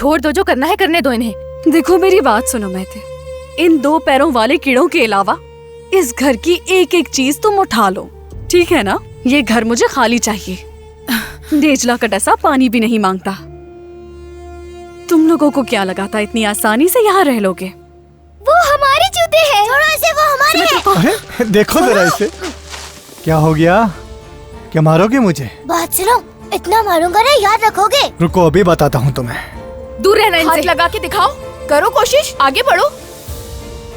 छोड़ दो, जो करना है करने दो इन्हें। देखो मेरी बात सुनो मैथे, इन 2 पैरों वाले कीड़ों के अलावा इस घर की एक एक चीज तुम उठा लो, ठीक है ना? ये घर मुझे खाली चाहिए। नेजला का डसा पानी भी नहीं मांगता। तुम लोगों को क्या लगा था इतनी आसानी से यहाँ रह लोगे? वो हमारे जूते हैं। छोड़ो इसे, वो हमारे हैं। अरे देखो जरा इसे, क्या हो गया? क्या मारोगे मुझे? बात सुनो, इतना मारूंगा ना, याद रखोगे? रुको अभी बताता हूँ तुम्हें। दूर रहना इनसे। हाथ लगा के दिखाओ, करो कोशिश, आगे बढ़ो।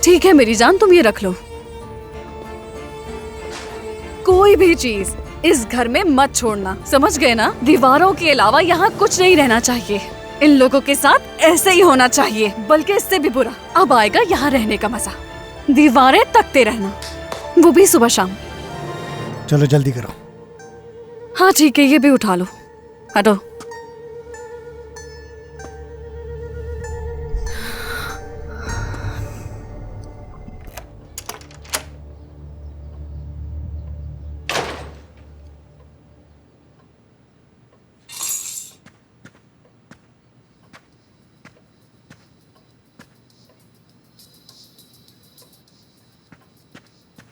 ठीक है मेरी जान, तुम ये रख लो। कोई भी चीज इस घर में मत छोड़ना, समझ गए ना? दीवारों के अलावा यहाँ कुछ नहीं रहना चाहिए। इन लोगों के साथ ऐसे ही होना चाहिए, बल्कि इससे भी बुरा। अब आएगा यहाँ रहने का मजा। दीवारें तकते रहना, वो भी सुबह शाम। चलो जल्दी करो। हाँ ठीक है, ये भी उठा लो। हटो।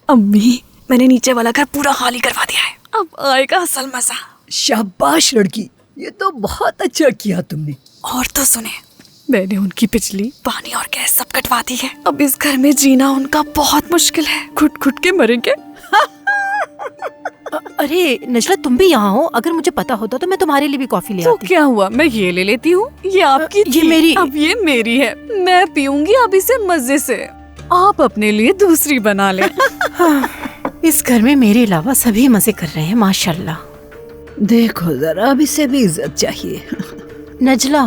अम्मी, मैंने नीचे वाला घर पूरा खाली करवा दिया है। अब आएगा असल मजा। शाबाश लड़की, ये तो बहुत अच्छा किया तुमने। और तो सुने, मैंने उनकी बिजली, पानी और गैस सब कटवा दी है। अब इस घर में जीना उनका बहुत मुश्किल है। घुट घुट के मरेंगे। अरे नजला, तुम भी यहाँ हो? अगर मुझे पता होता तो मैं तुम्हारे लिए भी कॉफी ले तो आती। क्या हुआ, मैं ये ले लेती हूँ। ये आपकी ये थी, मेरी। अब ये मेरी है। मैं पीऊंगी अब इसे मजे से। आप अपने लिए दूसरी बना ले। इस घर में मेरे अलावा सभी मजे कर रहे हैं, माशाल्लाह। देखो जरा, अब इसे भी इज्जत चाहिए। नजला,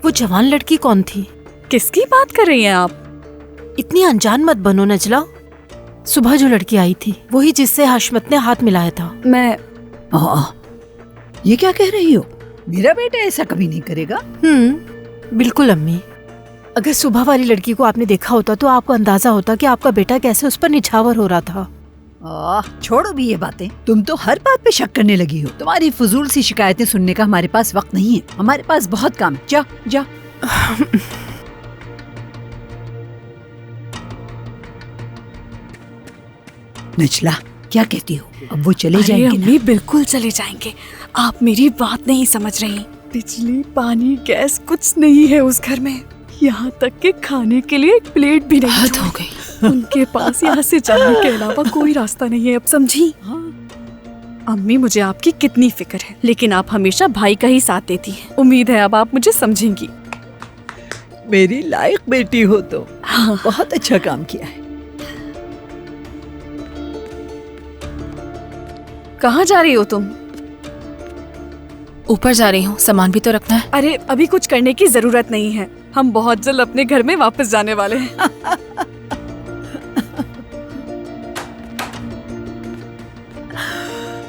वो जवान लड़की कौन थी? किसकी बात कर रही हैं आप? इतनी अनजान मत बनो नजला। सुबह जो लड़की आई थी, वही जिससे हाशमत ने हाथ मिलाया था। मैं ये क्या कह रही हो? मेरा बेटा ऐसा कभी नहीं करेगा। बिल्कुल अम्मी। अगर सुबह वाली लड़की को आपने देखा होता तो आपको अंदाजा होता कि आपका बेटा कैसे उस पर निछावर हो रहा था। छोड़ो भी ये बातें, तुम तो हर बात पे शक करने लगी हो। तुम्हारी फजूल सी शिकायतें सुनने का हमारे पास वक्त नहीं है। हमारे पास बहुत काम है। जा जा। नचला, क्या कहती हो? अब वो चले अरे जाएंगे ना? अम्मी, बिल्कुल चले जाएंगे। आप मेरी बात नहीं समझ रही। बिजली, पानी, गैस कुछ नहीं है उस घर में। यहाँ तक कि खाने के लिए एक प्लेट भी नहीं। हद हो गई। उनके पास यहाँ से जाने के अलावा कोई रास्ता नहीं है। अब समझी? अम्मी, मुझे आपकी कितनी फिक्र है, लेकिन आप हमेशा भाई का ही साथ देती हैं। उम्मीद है अब आप मुझे समझेंगी। मेरी लायक बेटी हो तो। बहुत अच्छा काम किया है। कहाँ जा रही हो तुम? ऊपर जा रही हूँ, सामान भी तो रखना है। अरे अभी कुछ करने की जरूरत नहीं है। हम बहुत जल्द अपने घर में वापस जाने वाले हैं।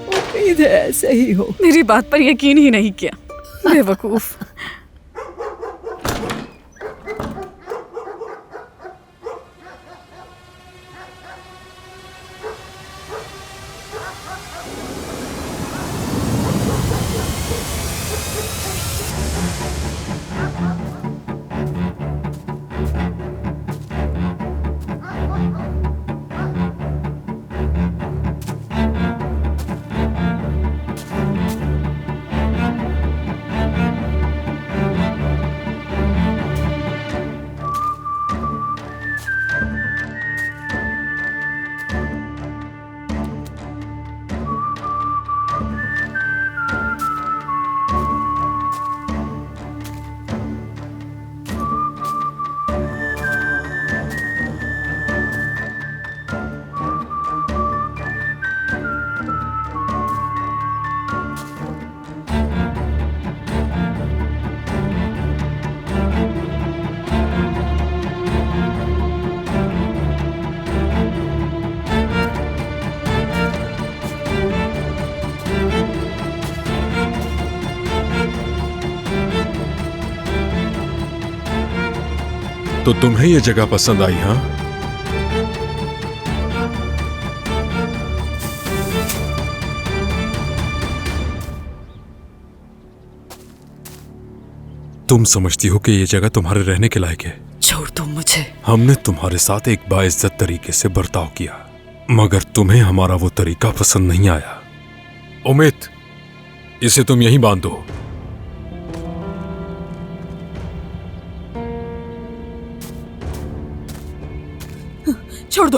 उम्मीद है ऐसे ही हो। मेरी बात पर यकीन ही नहीं किया, बेवकूफ। तो तुम्हें ये जगह पसंद आई? हाँ, तुम समझती हो कि ये जगह तुम्हारे रहने के लायक है। छोड़ दो मुझे। हमने तुम्हारे साथ एक बाइज्जत तरीके से बर्ताव किया, मगर तुम्हें हमारा वो तरीका पसंद नहीं आया। उम्मीद, इसे तुम यहीं बांध दो। छोड़ दो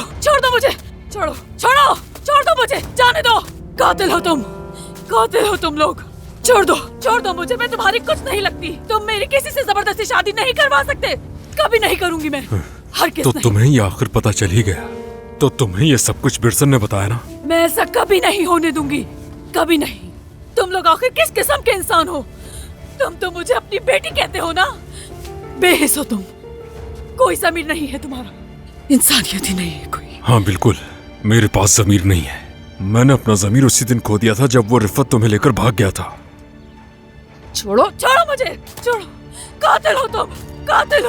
मुझे, छोड़ो छोड़ो, छोड़ दो मुझे, जाने दो। कातिल हो तुम लोग। छोड़ दो मुझे, मैं तुम्हारी कुछ नहीं लगती। तुम मेरी किसी से जबरदस्ती शादी नहीं करवा सकते, कभी नहीं करूंगी मैं। हर किस तो नहीं। तुम्हें ये आखिर पता चल ही गया, तो तुम्हें ये सब कुछ बिरसन ने बताया ना? मैं ऐसा कभी नहीं होने दूंगी, कभी नहीं। तुम लोग आखिर किस किस्म के इंसान हो? तुम तो मुझे अपनी बेटी कहते हो ना? बेहिस हो तुम, कोई ज़मीर नहीं है तुम्हारा, इंसानियत ही नहीं है कोई। हाँ बिल्कुल, मेरे पास जमीर नहीं है। मैंने अपना जमीर उसी दिन खो दिया था जब वो रिफत तुम्हें लेकर भाग गया था। छोड़ो मुझे, छोड़ो। कातिल हो तुम, कातिल।